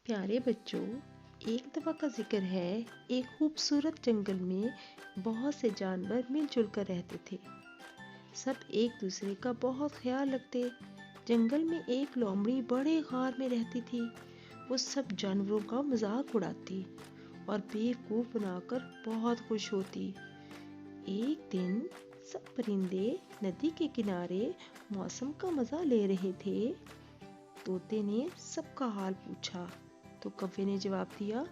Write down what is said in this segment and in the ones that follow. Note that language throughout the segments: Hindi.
प्यारे बच्चों, एक दफ़ा का जिक्र है। एक खूबसूरत जंगल में बहुत से जानवर मिलजुल कर रहते थे। सब एक दूसरे का बहुत ख्याल रखते। जंगल में एक लोमड़ी बड़े गार में रहती थी। वो सब जानवरों का मजाक उड़ाती और बेवकूफ़ बनाकर बहुत खुश होती। एक दिन सब परिंदे नदी के किनारे मौसम का मज़ा ले रहे थे। तोते ने सबका हाल पूछा तो कौवे ने जवाब दिया,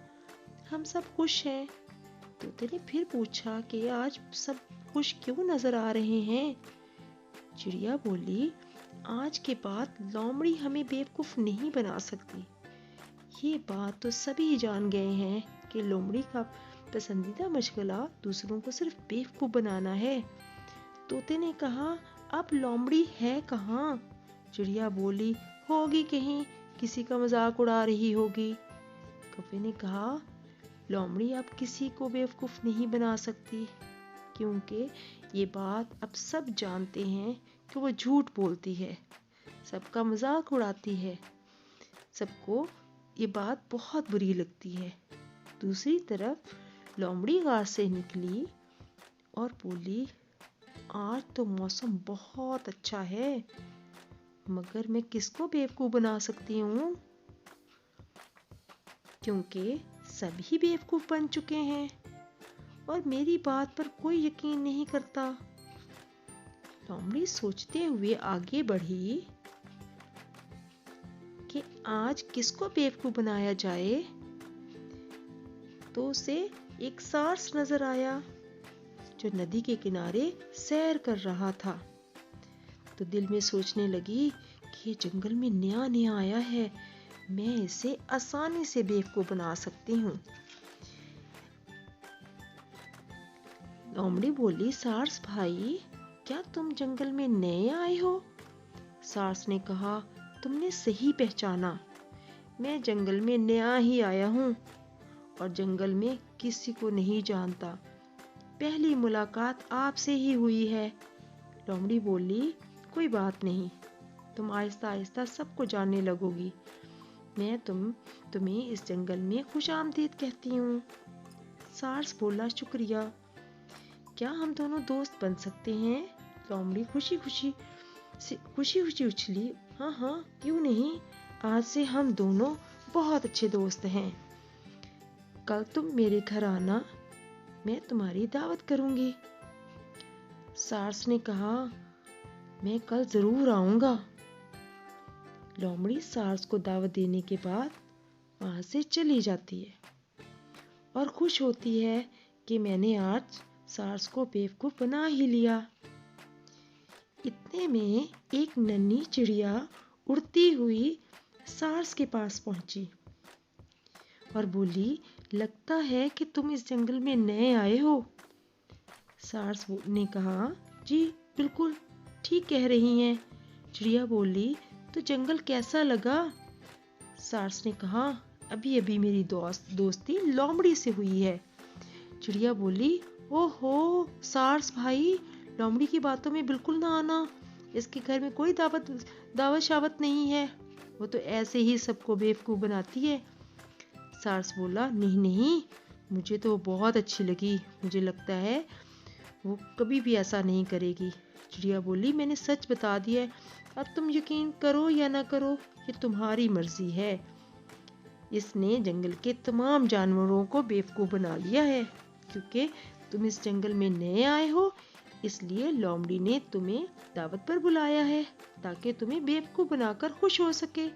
हम सब खुश हैं। तोते ने फिर पूछा कि आज सब खुश क्यों नजर आ रहे हैं। चिड़िया बोली, आज के बाद लोमड़ी हमें बेवकूफ नहीं बना सकती। ये बात तो सभी जान गए हैं कि लोमड़ी का पसंदीदा मशगला दूसरों को सिर्फ बेवकूफ बनाना है। तोते ने कहा, अब लोमड़ी है कहाँ? चिड़िया बोली, होगी कहीं, किसी का मजाक उड़ा रही होगी। कौवे ने कहा, लोमड़ी अब किसी को बेवकूफ नहीं बना सकती, क्योंकि ये बात अब सब जानते हैं कि वो झूठ बोलती है, सबका मजाक उड़ाती है। सबको ये बात बहुत बुरी लगती है। दूसरी तरफ लोमड़ी गार से निकली और बोली, आज तो मौसम बहुत अच्छा है, मगर मैं किसको बेवकूफ बना सकती हूँ, क्योंकि सभी बेवकूफ बन चुके हैं और मेरी बात पर कोई यकीन नहीं करता। लोमड़ी सोचते हुए आगे बढ़ी कि आज किसको बेवकूफ बनाया जाए। तो उसे एक सार्स नजर आया जो नदी के किनारे सैर कर रहा था। तो दिल में सोचने लगी कि ये जंगल में नया नया आया है, मैं इसे आसानी से बेवकूफ बना सकती हूँ। लोमड़ी बोली, सार्स भाई, क्या तुम जंगल में नए आए हो? सार्स ने कहा, तुमने सही पहचाना, मैं जंगल में नया ही आया हूँ और जंगल में किसी को नहीं जानता। पहली मुलाकात आपसे ही हुई है। लोमड़ी बोली, कोई बात नहीं, तुम आहिस्ता आहिस्ता सबको जानने लगोगी। मैं तुम्हें इस जंगल में खुशामदीद कहती हूँ। सार्स बोला, शुक्रिया, क्या हम दोनों दोस्त बन सकते हैं? लोमड़ी खुशी खुशी उछली, हाँ हाँ, क्यों नहीं, आज से हम दोनों बहुत अच्छे दोस्त हैं। कल तुम मेरे घर आना, मैं तुम्हारी दावत करूंगी। सार्स ने कहा, मैं कल जरूर आऊंगा। लोमड़ी सार्स को दावत देने के बाद वहां से चली जाती है और खुश होती है कि मैंने आज सार्स को बेवकूफ बना ही लिया। इतने में एक नन्ही चिड़िया उड़ती हुई सार्स के पास पहुंची और बोली, लगता है कि तुम इस जंगल में नए आए हो। सार्स ने कहा, जी बिल्कुल ठीक कह रही हैं। चिड़िया बोली, तो जंगल कैसा लगा? सार्स ने कहा, अभी अभी मेरी दोस्ती लोमड़ी से हुई है। चिड़िया बोली, ओहो सार्स भाई, लोमड़ी की बातों में बिल्कुल ना आना, इसके घर में कोई दावत शावत नहीं है, वो तो ऐसे ही सबको बेवकूफ बनाती है। सार्स बोला, नहीं नहीं, मुझे तो बहुत अच्छी लगी, मुझे लगता है वो कभी भी ऐसा नहीं करेगी। चिड़िया बोली, मैंने सच बता दिया, अब तुम यकीन करो या ना करो, ये तुम्हारी मर्जी है। इसने जंगल के तमाम जानवरों को बेवकूफ बना लिया है, क्योंकि तुम इस जंगल में नए आए हो, इसलिए लोमड़ी ने तुम्हें दावत पर बुलाया है ताकि तुम्हें बेवकूफ बनाकर खुश हो सके।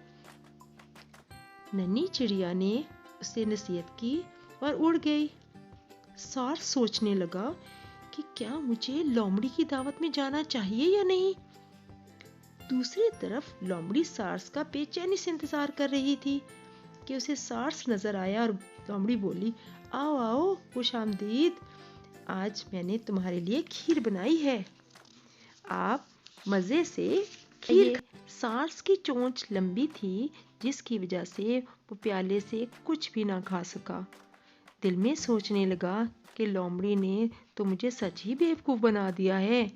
नन्ही चिड़िया ने उसे नसीहत की और उड़ गई। सार्स सोचने लगा कि क्या मुझे लोमड़ी की दावत में जाना चाहिए या नहीं। दूसरी तरफ लोमड़ी सार्स का बेचैनी से इंतजार कर रही थी कि उसे सार्स नजर आया और लोमड़ी बोली, आओ आओ, खुशामदीद, आज मैंने तुम्हारे लिए खीर बनाई है, आप मजे से खीर। सार्स की चोंच लंबी थी, जिसकी वजह से वो प्याले से कुछ भी ना खा सका। दिल में सोचने लगा कि लोमड़ी ने तो मुझे सच ही बेवकूफ बना दिया है।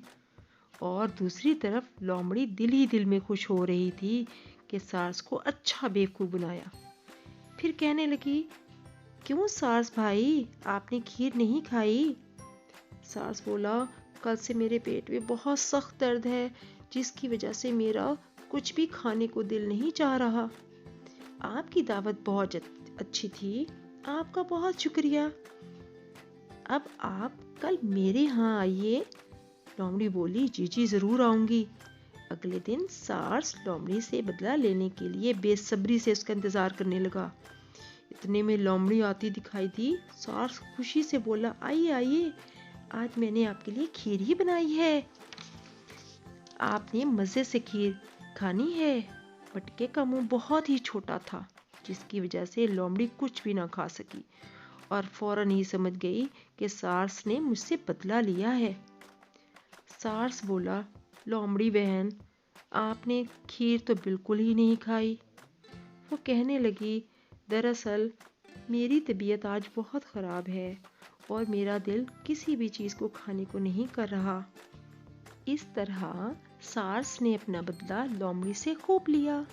और दूसरी तरफ लोमड़ी दिल ही दिल में खुश हो रही थी कि सार्स को अच्छा बेवकूफ बनाया। फिर कहने लगी, क्यों सार्स भाई, आपने खीर नहीं खाई? सार्स बोला, कल से मेरे पेट में बहुत सख्त दर्द है, जिसकी वजह से मेरा कुछ भी खाने को दिल नहीं चाह रहा। आपकी दावत बहुत अच्छी थी, आपका बहुत शुक्रिया। अब आप कल मेरे यहाँ आइए। लोमड़ी बोली, जी जी जरूर आऊंगी। अगले दिन सार्स लोमड़ी से बदला लेने के लिए बेसब्री से उसका इंतजार करने लगा। इतने में लोमड़ी आती दिखाई दी। सार्स खुशी से बोला, आइए आइए, आज मैंने आपके लिए खीर ही बनाई है। आपने मजे से खीर खानी है। मटके का मुंह बहुत ही छोटा था, जिसकी वजह से लोमड़ी कुछ भी ना खा सकी और फौरन ही समझ गई कि सार्स ने मुझसे बदला लिया है। सार्स बोला, लोमड़ी बहन, आपने खीर तो बिल्कुल ही नहीं खाई। वो कहने लगी, दरअसल मेरी तबीयत आज बहुत ख़राब है और मेरा दिल किसी भी चीज़ को खाने को नहीं कर रहा। इस तरह सार्स ने अपना बदला लोमड़ी से खूब लिया।